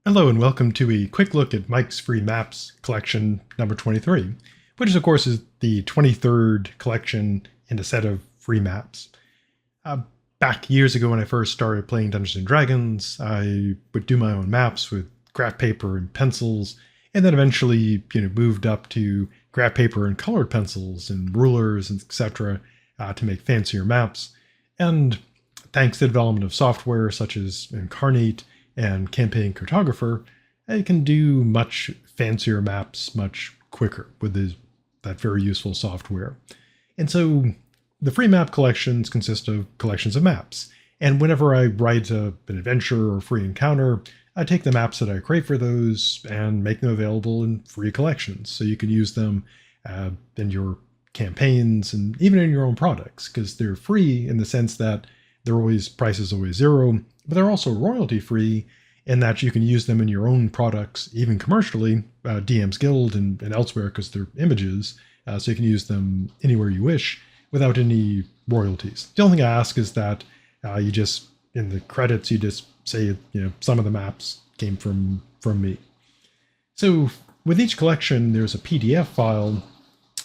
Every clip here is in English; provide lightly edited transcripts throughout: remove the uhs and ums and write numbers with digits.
Hello and welcome to a quick look at Mike's Free Maps collection number 23, which of course is the 23rd collection in a set of free maps. Uh, Back years ago when I first started playing Dungeons & Dragons, I would do my own maps with graph paper and pencils, and then eventually moved up to graph paper and colored pencils and rulers and etc. To make fancier maps. And thanks to the development of software such as Inkarnate and Campaign Cartographer, I can do much fancier maps much quicker with that very useful software. And so the free map collections consist of collections of maps. And whenever I write an adventure or free encounter, I take the maps that I create for those and make them available in free collections. So you can use them in your campaigns and even in your own products, because they're free in the sense that price is always zero, but they're also royalty free in that you can use them in your own products, even commercially, DM's Guild and elsewhere, because they're images. So you can use them anywhere you wish without any royalties. The only thing I ask is that you just, in the credits, you just say, some of the maps came from me. So with each collection, there's a PDF file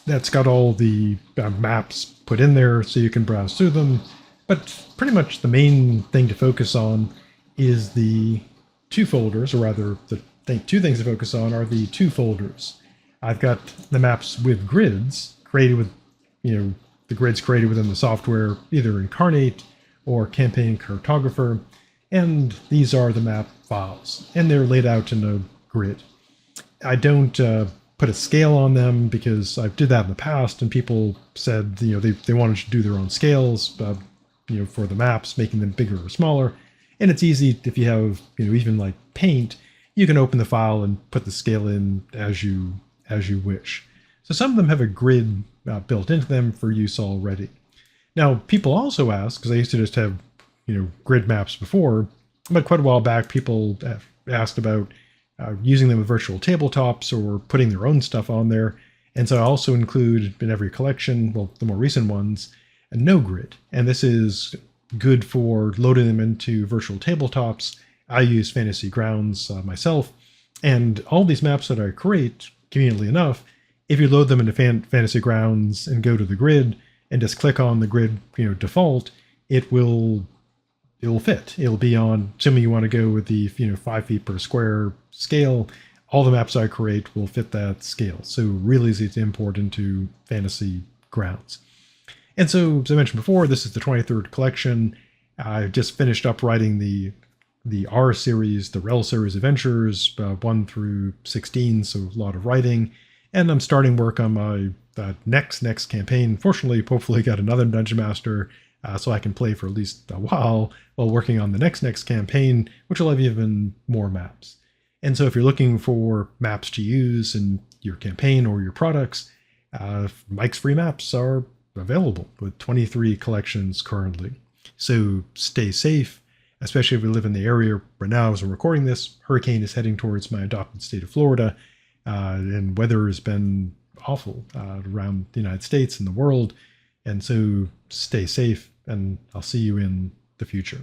that's got all the maps put in there so you can browse through them. But pretty much the main thing to focus on is the two folders, or rather, two things to focus on are the two folders. I've got the maps with grids created with, the grids created within the software, either Inkarnate or Campaign Cartographer, and these are the map files, and they're laid out in a grid. I don't put a scale on them because I did that in the past, and people said, they wanted to do their own scales. For the maps, making them bigger or smaller. And it's easy if you have, even like Paint, you can open the file and put the scale in as you wish. So some of them have a grid built into them for use already. Now, people also ask, because I used to just have, grid maps before, but quite a while back, people asked about using them with virtual tabletops or putting their own stuff on there. And so I also include in every collection, well, the more recent ones, a no grid, and this is good for loading them into virtual tabletops. I use Fantasy Grounds myself, and all these maps that I create, conveniently enough, if you load them into Fantasy Grounds and go to the grid and just click on the grid, default, it'll fit. It'll be on, assuming you want to go with the 5 feet per square scale. All the maps I create will fit that scale, so really easy to import into Fantasy Grounds. And so, as I mentioned before, this is the 23rd collection. I've just finished up writing the R series, the REL series adventures, 1 through 16, so a lot of writing. And I'm starting work on my next campaign. Fortunately, hopefully got another Dungeon Master, so I can play for at least a while working on the next campaign, which will have even more maps. And so if you're looking for maps to use in your campaign or your products, Mike's Free Maps are available with 23 collections currently. So stay safe, especially if you live in the area right now as I'm recording this. Hurricane is heading towards my adopted state of Florida, and weather has been awful around the United States and the world. And so stay safe, and I'll see you in the future.